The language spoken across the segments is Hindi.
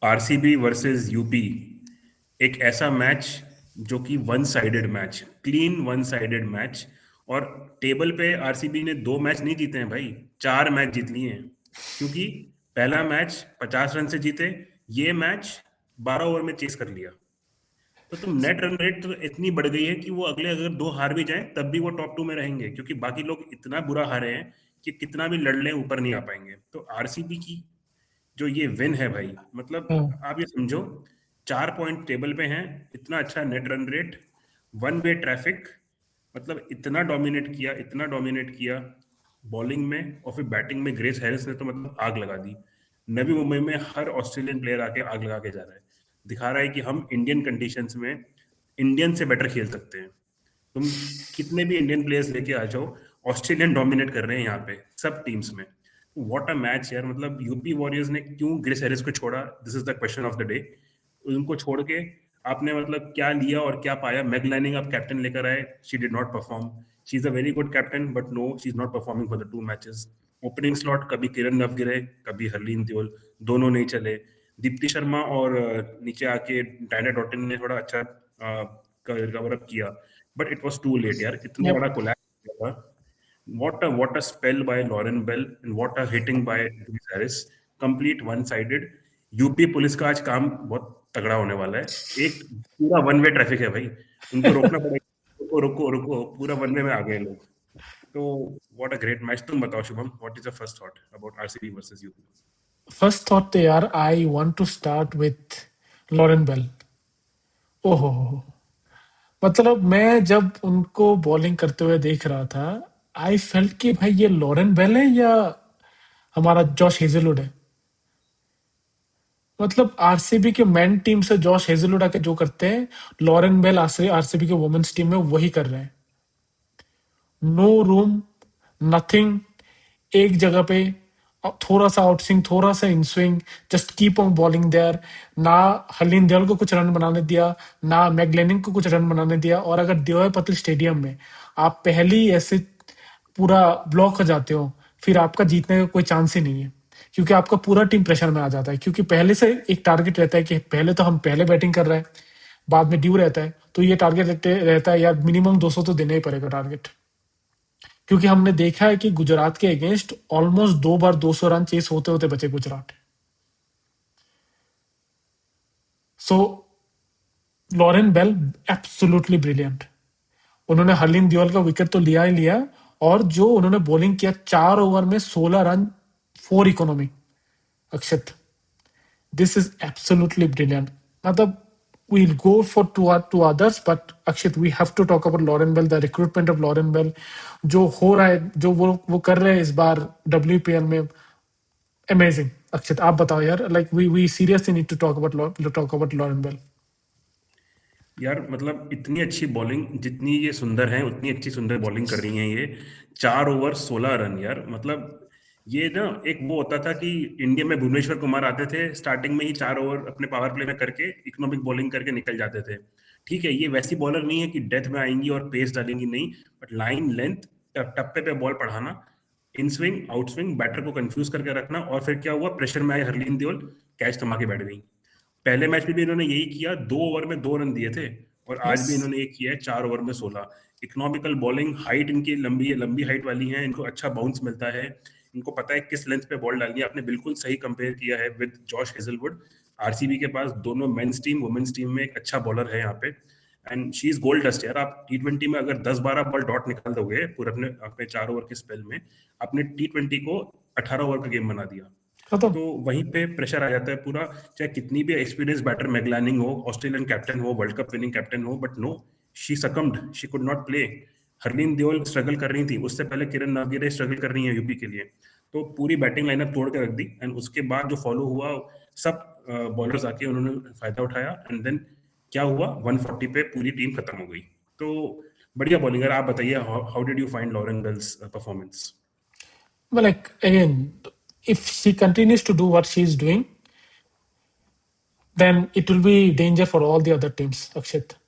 आरसीबी वर्सेस यूपी, एक ऐसा मैच जो कि one sided match, clean one sided match. और टेबल पे आरसीबी ने 2 मैच नहीं जीते हैं भाई, 4 मैच जीत लिए हैं। क्योंकि पहला मैच 50 रन से जीते, ये मैच 12 ओवर में चेस कर लिया। तो तुम नेट रन रेट तो इतनी बढ़ गई है कि वो अगले अगर 2 हार भी जाएं तब भी वो टॉप 2 में रहेंगे, क्योंकि बाकी लोग इतना बुरा हारे हैं कि कितना भी लड़ लें ऊपर नहीं आ पाएंगे। तो आरसीबी की जो ये विन है भाई, मतलब हाँ। आप ये समझो, 4 पॉइंट टेबल पे हैं, इतना अच्छा net run rate, one way traffic, मतलब इतना डोमिनेट किया, इतना डोमिनेट किया बॉलिंग में, और फिर बैटिंग में ग्रेस हैरिस ने तो मतलब आग लगा दी। नवी मुंबई में हर ऑस्ट्रेलियन प्लेयर आके आग लगा के जा रहा है, दिखा रहा है कि हम इंडियन कंडीशंस में इंडियन से बेटर खेल सकते हैं। तुम कितने भी इंडियन प्लेयर्स लेके आ जाओ, ऑस्ट्रेलियन डोमिनेट कर रहे हैं यहाँ पे सब टीम्स में। व्हाट अ मैच यार, मतलब यूपी वॉरियर्स ने क्यों ग्रेस हैरिस को छोड़ा, this is the question of the day. उनको छोड़ के आपने मतलब क्या लिया और क्या पाया? मैग लाइनिंग आप कैप्टन लेकर आए, she did not perform. She is a very good captain but no, she is not performing for the 2 matches. Opening slot कभी किरण नवगिरे, कभी हरलीन देओल, दोनों नहीं चले। दीप्ति शर्मा और नीचे आके डायना डॉटिन ने थोड़ा अच्छा कवर अप किया, but it was too late यार, इतना Yep. बड़ा कोलैप्स किया था। What a spell by Lauren Bell and what a hitting by Luis Harris. Complete one-sided. UP police का आज काम बहुत तगड़ा होने वाला है। एक पूरा वन वे ट्रैफिक है भाई, उनको रोकना पड़ेगा, रुको रुको रुको, पूरा वन वे में आ गए लोग। तो व्हाट अ ग्रेट मैच। तुम बताओ Shubham, what is the first thought about RCB versus UP? First thought तो यार, I want to start with Lauren Bell. ओहो, मतलब मैं जब उनको बॉलिंग करते हुए देख रहा था, आई फेल्ट कि भाई ये लॉरेन बेल है या हमारा जॉश हेजलवुड है। मतलब आरसीबी के मेन टीम से जॉश हेजलवुड आके जो करते हैं, लॉरेन बेल आरसीबी के वुमेन्स टीम में वही कर रहे हैं। नो रूम, नथिंग, एक जगह पे थोड़ा सा आउट स्विंग, थोड़ा सा in swing, just keep on bowling there. ना हरलीन देओल को कुछ रन बनाने दिया, ना मैगलेनिंग को कुछ रन बनाने दिया। और अगर देओल पटेल स्टेडियम में आप पहली ऐसे पूरा ब्लॉक हो जाते हो, फिर आपका जीतने का कोई चांस ही नहीं है, क्योंकि आपका पूरा टीम प्रेशर में आ जाता है। क्योंकि पहले से एक टारगेट रहता है कि पहले तो हम पहले बैटिंग कर रहे हैं, बाद में ड्यू रहता है, तो ये टारगेट रहता है यार, मिनिमम 200 तो देना ही पड़ेगा टारगेट। क्योंकि हमने देखा है कि गुजरात के अगेंस्ट ऑलमोस्ट 2 बार 200 रन चेस होते होते बचे गुजरात। सो लॉरेन बेल एब्सोल्युटली ब्रिलियंट। उन्होंने हरलीन देओल का विकेट तो लिया ही लिया, और जो उन्होंने बॉलिंग किया 4 ओवर में 16 run, 4 economy. Akshat, this is absolutely brilliant. मतलब we'll go for two others, but Akshit, we have to talk about Lauren Bell, the recruitment of Lauren Bell, जो हो रहा है, जो वो कर रहे हैं इस बार WPL में, अमेजिंग। अक्षित, आप बताओ यार, like we seriously need to talk about Lauren Bell. यार मतलब इतनी अच्छी बॉलिंग, जितनी ये सुंदर है उतनी अच्छी सुंदर बॉलिंग कर रही हैं ये। 4 ओवर 16 रन यार, मतलब ये ना एक वो होता था कि इंडिया में भुवनेश्वर कुमार आते थे, स्टार्टिंग में ही 4 ओवर अपने पावर प्ले में करके इकोनॉमिक बॉलिंग करके निकल जाते थे। ठीक है, ये वैसी बॉलर नहीं है कि डेथ में आएंगी और पेस डालेंगी, नहीं, बट लाइन लेंथ, टप्पे पे बॉल पढ़ाना, in swing out swing, batter को कंफ्यूज करके रखना। और फिर क्या हुआ, प्रेशर में आई हरलीन देओल, कैच थमा के बैठ गई। पहले मैच में भी इन्होंने यही किया, 2 ओवर में 2 रन दिए थे, और आज यस। भी इन्होंने ये किया है 4 ओवर में 16। इकोनॉमिकल बॉलिंग, हाइट इनकी लंबी है, लंबी हाइट वाली है, इनको अच्छा बाउंस मिलता है, इनको पता है किस लेंथ पे बॉल डालनी है। आपने बिल्कुल सही कंपेयर किया है विद जॉश हेजलवुड। आरसीबी के पास दोनों मेंस टीम वुमेन्स टीम में एक अच्छा बॉलर है यहाँ पे, and she is gold dust यार। आप T20 में अगर 10-12 बॉल डॉट निकाल दोगे पूरे अपने अपने 4 ओवर के स्पेल में, आपने T20 को 18 ओवर का गेम बना दिया। खत्म। तो वहीं पे प्रेशर आ जाता है पूरा। चाहे कितनी भी एक्सपीरियंस बैटर मैगलानिंग हो, ऑस्ट्रेलियन कैप्टन हो, वर्ल्ड कप विनिंग कैप्टन हो, but no, she sucked, she could not play. Harleen Deol struggle कर रही थी, उससे पहले किरण नागिरे स्ट्रगल कर रही है यूपी के लिए। तो पूरी बैटिंग लाइनअप तोड़ के रख दी, एंड उसके बाद जो फॉलो हुआ, सब बॉलर्स आके उन्होंने फायदा उठाया, एंड देन क्या हुआ, 140 पे पूरी टीम खत्म हो गई। तो बढ़िया बॉलिंग है। आप बताइए, how did you find Lauren Bell's performance? But like again, if she continues to do what she is doing, then it will be danger for all the other teams, अक्षित।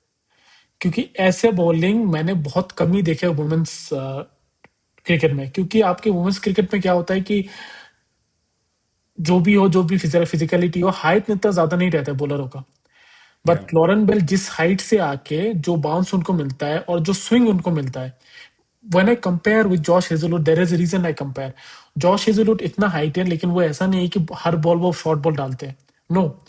क्योंकि ऐसे बॉलिंग मैंने बहुत कम ही देखे वुमेन्स क्रिकेट में। क्योंकि आपके वुमेन्स क्रिकेट में क्या होता है कि जो भी हो, जो भी फिजिकलिटी हो, हाइट इतना ज्यादा नहीं रहता है बॉलरों का। या बट लॉरेन बेल जिस हाइट से आके जो बाउंस उनको मिलता है और जो स्विंग उनको मिलता है, when I compare with Josh Hazlewood, there is a reason I compare. Josh Hazlewood इतना हाइट है, लेकिन वो ऐसा नहीं है कि हर बॉल वो शॉर्ट बॉल डालते हैं। नो,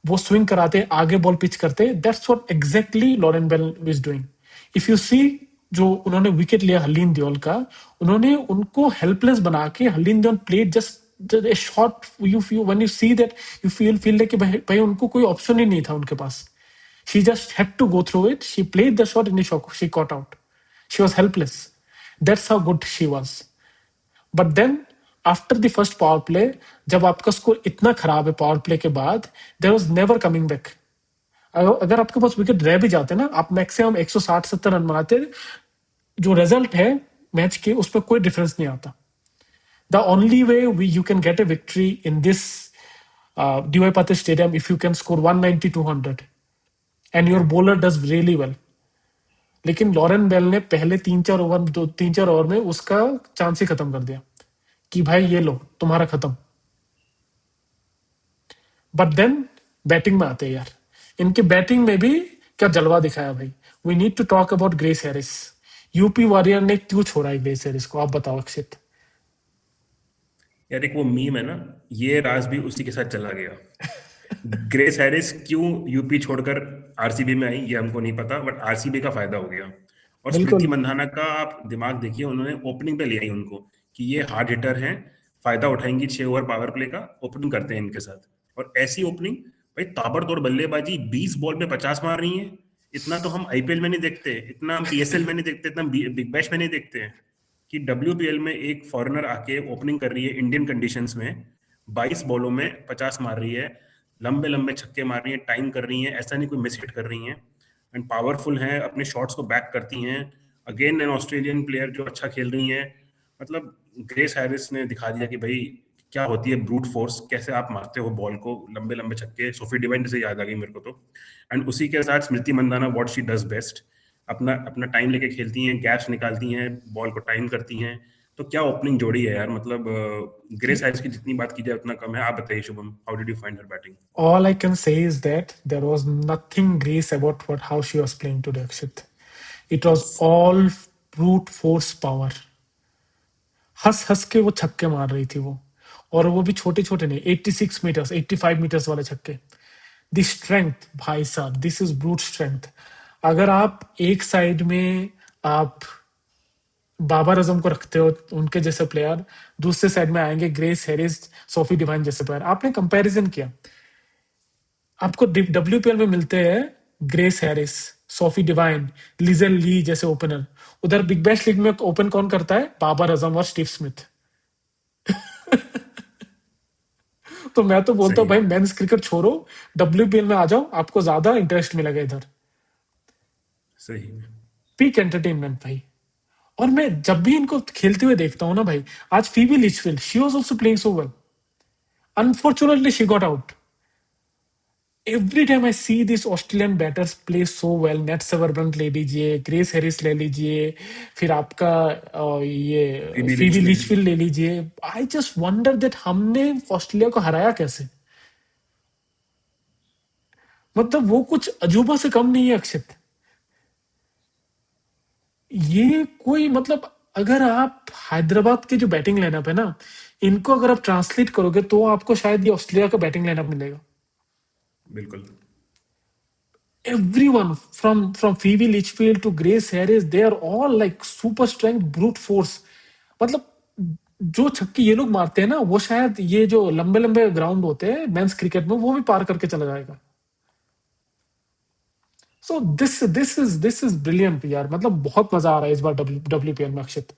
वो स्विंग कराते, आगे बॉल पिच करते। That's what exactly Lauren Bell is doing. If you see, जो उन्होंने विकेट लिया हरलीन दियोल का, उन्होंने उनको हेल्पलेस बना के, Harleen Deol played just a shot, you when you see that, you feel like कि भाई उनको कोई ऑप्शन ही नहीं था उनके पास। She just had to go through it. She played the shot and she caught out. She was helpless. That's how good she was. But then, after the first power play, जब आपका स्कोर इतना खराब है पावर प्ले के बाद, there was never coming back. अगर आपके पास विकेट रह भी जाते ना, आप मैक्सिमम 160-70 रन बनाते, जो रिजल्ट है मैच के उसमें कोई डिफरेंस नहीं आता। The only way you can get a victory in this DY Patil Stadium, if you can score 190-200 and your या bowler does really well. लेकिन लॉरेन बेल ने पहले 3-4 ओवर, 3-4 ओवर में उसका चांस ही खत्म कर दिया कि भाई ये लो तुम्हारा खत्म। बट देन बैटिंग में आते हैं यार, इनके बैटिंग में भी क्या जलवा दिखाया भाई। We need to talk about Grace Harris. UP warrior ने क्यों छोड़ा है ग्रेस हैरिस को, आप बताओ अक्षित। यार, एक वो मीम है ना, ये राज भी उसी के साथ चला गया। ग्रेस हैरिस क्यों यूपी छोड़कर आरसीबी में आई ये हमको नहीं पता, बट आरसीबी का फायदा हो गया। और स्मृति बिल्कुल। मंधाना का आप दिमाग देखिए, उन्होंने ओपनिंग पे लिया ही उनको कि ये हार्ड हिटर हैं, फायदा उठाएंगी 6 ओवर पावर प्ले का, ओपनिंग करते हैं इनके साथ। और ऐसी ओपनिंग, भाई ताबड़तोड़ बल्लेबाजी, 20 बॉल पे 50 मार रही है। इतना तो हम आईपीएल में नहीं देखते, इतना हम पीएसएल में नहीं देखते, इतना बिग बैश में नहीं देखते हैं कि डब्ल्यूपीएल में एक फॉरेनर आके ओपनिंग कर रही है इंडियन कंडीशंस में, 22 बॉलों में 50 मार रही है, लंबे लंबे छक्के मार रही है, टाइम कर रही है, ऐसा नहीं कोई मिस हिट कर रही है, एंड पावरफुल है, अपने शॉट्स को बैक करती हैं। अगेन एन ऑस्ट्रेलियन प्लेयर जो अच्छा खेल रही है। मतलब ग्रेस हैरिस ने दिखा दिया कि भाई क्या होती है ब्रूट फोर्स, कैसे आप मारते हो बॉल को लंबे लंबे छक्के। सोफी डिवाइन से याद आ गई मेरे को तो। एंड उसी के साथ Smriti Mandhana, what she does best, अपना अपना टाइम लेके खेलती हैं, गैप्स निकालती हैं, बॉल को टाइम करती हैं। तो क्या ओपनिंग जोड़ी है यार, मतलब ग्रेस हैरिस की जितनी बात की जाए उतना कम है। आप बताइए Shubham, how did you find her batting? All I can say is that there was nothing grace about what how she was playing today, Akshit. It was yes, all brute force power. हंस हंस के वो छक्के मार रही थी वो, और वो भी छोटे छोटे नहीं, 86 मीटर्स 85 मीटर्स वाले छक्के। द स्ट्रेंथ भाई साहब, दिस इज ब्रूट स्ट्रेंथ। अगर आप एक साइड में आप बाबर आजम को रखते हो उनके जैसे प्लेयर, दूसरे साइड में आएंगे ग्रेस हैरिस, सोफी डिवाइन जैसे प्लेयर, आपने कंपैरिजन किया, आपको डब्ल्यूपीएल में मिलते हैं Grace Harris, Sophie Devine, Lizelle Lee जैसे ओपनर। उधर बिग बैश लीग में ओपन कौन करता है? बाबर आजम और स्टीव स्मिथ। तो मैं तो बोलता सही हूँ भाई, है, मेंस क्रिकेट छोड़ो, डब्ल्यूपीएल में आ जाओ, आपको ज्यादा इंटरेस्ट मिलेगा इधर। सही है। पीक एंटरटेनमेंट भाई। और मैं जब भी इनको खेलते हुए देखता हूँ ना भाई, आज Phoebe Litchfield, she was also playing so well, unfortunately she got out. Every time I see this Australian batters play so well, Nat Sciver Brunt ले लीजिए, ग्रेस हैरिस ले लीजिए, फिर आपका ये फीबी फीबी लिचफील्ड। लिचफील्ड ले लीजिए। आई जस्ट वंडर दैट हमने ऑस्ट्रेलिया को हराया कैसे। मतलब वो कुछ अजूबा से कम नहीं है अक्षित। ये कोई मतलब, अगर आप हैदराबाद के जो बैटिंग लाइनअप है ना, इनको अगर आप ट्रांसलेट करोगे तो आपको शायद ये ऑस्ट्रेलिया का बैटिंग लाइनअप मिलेगा। बिल्कुल। Everyone from Phoebe Litchfield to Grace Harris, they are all like super strength brute force. मतलब जो छक्के ये लोग मारते हैं ना, वो शायद ये जो लंबे लंबे ग्राउंड होते हैं मेंस क्रिकेट में, वो भी पार करके चला जाएगा। सो दिस इज ब्रिलियंट यार, मतलब बहुत मजा आ रहा है इस बार डब्ल्यूपीएल में अक्षित।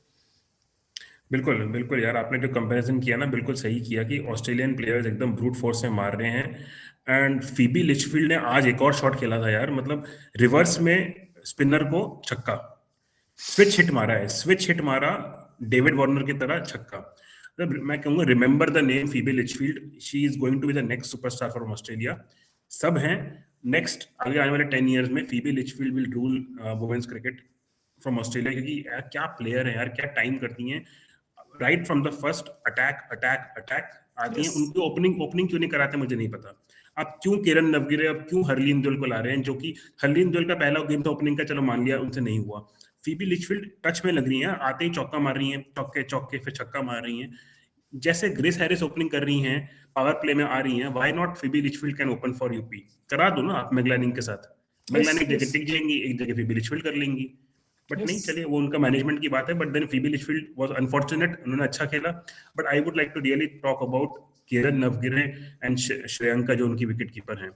बिल्कुल बिल्कुल यार, आपने जो कंपैरिजन किया ना, बिल्कुल सही किया कि ऑस्ट्रेलियन प्लेयर्स एकदम ब्रूट फोर्स से मार रहे हैं। एंड फीबी लिचफील्ड ने आज एक और शॉट खेला था यार, मतलब रिवर्स में स्पिनर को छक्का, स्विच हिट मारा है, स्विच हिट मारा, डेविड वार्नर की तरह छक्का। मतलब मैं कहूंगा, remember the name Phoebe Litchfield, she is going to be the next superstar from Australia. सब हैं नेक्स्ट, आगे आने वाले 10 ईयर्स में Phoebe Litchfield will rule women's cricket from Australia, क्योंकि यार क्या प्लेयर है यार, क्या टाइम करती हैं, right from the first attack attack attack. आती हैं, यस उनकी ओपनिंग ओपनिंग क्यों नहीं कराते मुझे नहीं पता। आप क्यों किरण नवगिरे, अब क्यों हरलीन दुल को ला रहे हैं, जो कि हरलीन दुल का पहला गेम था ओपनिंग का, चलो मान लिया उनसे नहीं हुआ। फीबी लिचफील्ड टच में लग रही हैं, आते ही चौका मार रही हैं, चौके चौके फिर छक्का मार रही हैं। जैसे ग्रेस हैरिस ओपनिंग कर रही हैं, पावर प्ले में आ रही हैं, why not Phoebe Litchfield can open for UP. करा दो ना आप मैगलानिंग के साथ। यस मैगलानिंग एक यस जगह टिक जाएंगी, एक जगह फीबी लिचफील्ड कर लेंगी। बट यस नहीं, चलिए वो उनका मैनेजमेंट की बात है। But then Phoebe Litchfield was unfortunate, उन्होंने अच्छा खेला। But I would like to really talk about Kiran Navgire and Shreyanka, जो उनकी विकेट कीपर हैं।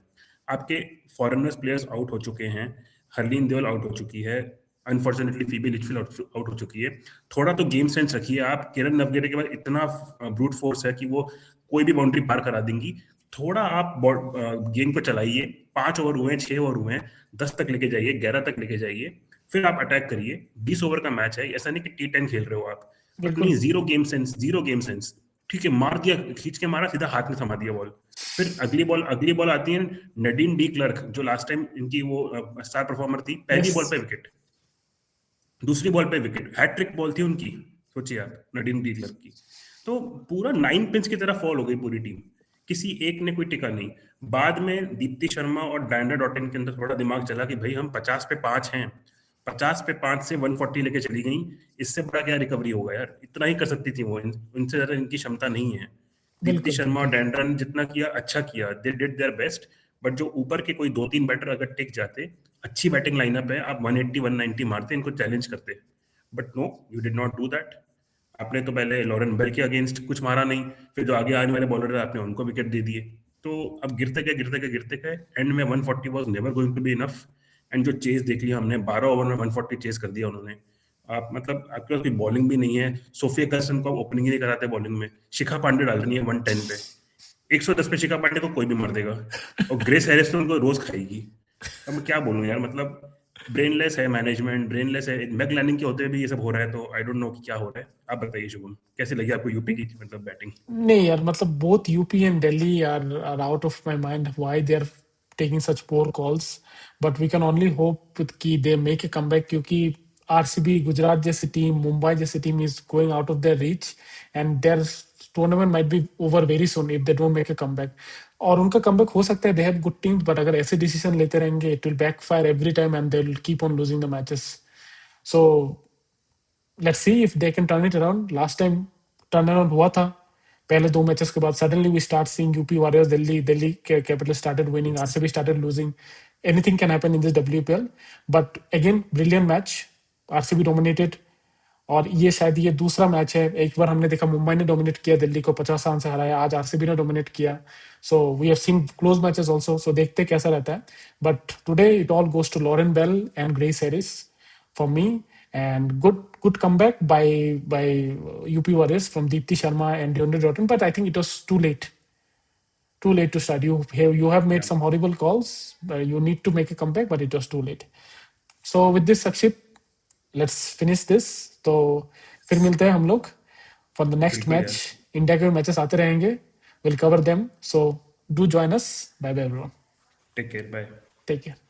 आपके फॉरेनर्स प्लेयर्स आउट हो चुके हैं, हरलीन देओल आउट हो चुकी है, अनफॉर्चुनेटली फीबी लिचफील्ड आउट हो चुकी है। थोड़ा तो गेम सेंस रखिए आप। किरण नवगिरे के बाद इतना ब्रूट फोर्स है कि वो कोई भी बाउंड्री पार करा देंगी। थोड़ा आप गेम को चलाइए। 5 ओवर हुए हैं, 6 ओवर हुए हैं, 10 तक लेके जाइए, 11 तक लेके जाइए, फिर आप अटैक करिए। 20 ओवर का मैच है, ऐसा नहीं कि T10 खेल रहे हो आप। बट बिल्कुल नहीं, zero game sense, zero game sense. ठीक है, मार दिया, खींच के मारा, सीधा हाथ में थमा दिया बॉल। फिर अगली बॉल आती है नडीन डी क्लर्क, जो लास्ट टाइम इनकी वो स्टार परफॉर्मर थी, पहली यस बॉल पे विकेट, दूसरी बॉल पे विकेट, हैट्रिक बॉल थी उनकी। सोचिए आप, नडीन डी क्लर्क की। तो पूरा 9 पिंस की तरह फॉल हो गई पूरी टीम, किसी एक ने कोई टिका नहीं। बाद में दीप्ति शर्मा और डायना डॉटिन के अंदर थोड़ा दिमाग चला कि भाई हम 50 पे 5 हैं, 50 पे 5 से 140 लेके चली गई, इससे बड़ा क्या रिकवरी होगा यार, इतना ही कर सकती थी वो, उनसे ज्यादा इनकी क्षमता नहीं है। दीप्ति बिल्कुल शर्मा और बिल्कुल डैंड्रा ने जितना किया अच्छा किया, they did their best. But जो ऊपर के कोई 2-3 बैटर अगर टिक जाते, अच्छी बैटिंग लाइनअप है, आप 180 190 मारते, इनको चैलेंज करते। But no, you did not do that. आपने तो पहले लॉरेन बेल के अगेंस्ट कुछ मारा नहीं, फिर जो आगे आने वाले बॉलर है आपने उनको विकेट दे दिए। तो अब गिरते गए एंड में 140 was never going to be enough. And जो चेज देख लिया हमने, 12 ओवर में 140 चेज कर दिया उन्होंने। आप मतलब आपके पास कोई बॉलिंग भी नहीं है। सोफिया कर्सन को ओपनिंग ही नहीं कराते बॉलिंग में, शिखा पांडे डाल रही है 110 पे। 110 पे शिखा पांडे को कोई भी मार देगा, और ग्रेस हैरिस तो उनको रोज खाएगी। अब मैं क्या बोलूं यार, मतलब ब्रेनलेस है मैनेजमेंट, ब्रेनलेस है। मैक लैनिंग के होते हुए भी ये सब हो रहा है, तो आई डोंट नो कि क्या हो रहा है। आप बताइए शुभम, कैसे लगी आपको यूपी की मतलब बैटिंग? नहीं यार, मतलब both UP and Delhi are out of my mind why they are taking such poor calls. But we can only hope with कि they make a comeback, क्योंकि RCB, गुजरात जैसी टीम, मुंबई जैसी team is going out of their reach and their tournament might be over very soon if they don't make a comeback. और उनका comeback हो सकता है, they have good teams, but अगर ऐसे decision लेते रहेंगे it will backfire every time and they'll keep on losing the matches. So let's see if they can turn it around. Last time turn around हुआ था, पहले 2 मैचेस के बाद suddenly we start seeing UP Warriors, Delhi Capitals started winning, Yes. RCB started losing. Anything can happen in this WPL. But again, brilliant match, RCB dominated. और ये शायद ये दूसरा मैच है। एक बार हमने देखा मुंबई ने डोमिनेट किया, दिल्ली को 50 रन से हराया, आज आरसीबी ने डोमिनेट किया। So we have seen close matches also, so देखते कैसा रहता है। But today it all goes to Lauren Bell and Grace Harris for me, and good comeback by UP Warriors from Deepti Sharma and Deondre Jordan. But I think it was too late to start. You have made Yeah. some horrible calls. You need to make a comeback, but it was too late. So with this, Sakshit, let's finish this. तो फिर मिलते हैं हम लोग for the next बिल्कुल match. यार। इंडिया के मैचेस आते रहेंगे, we'll cover them. So do join us. Bye bye everyone. Take care, bye. Take care.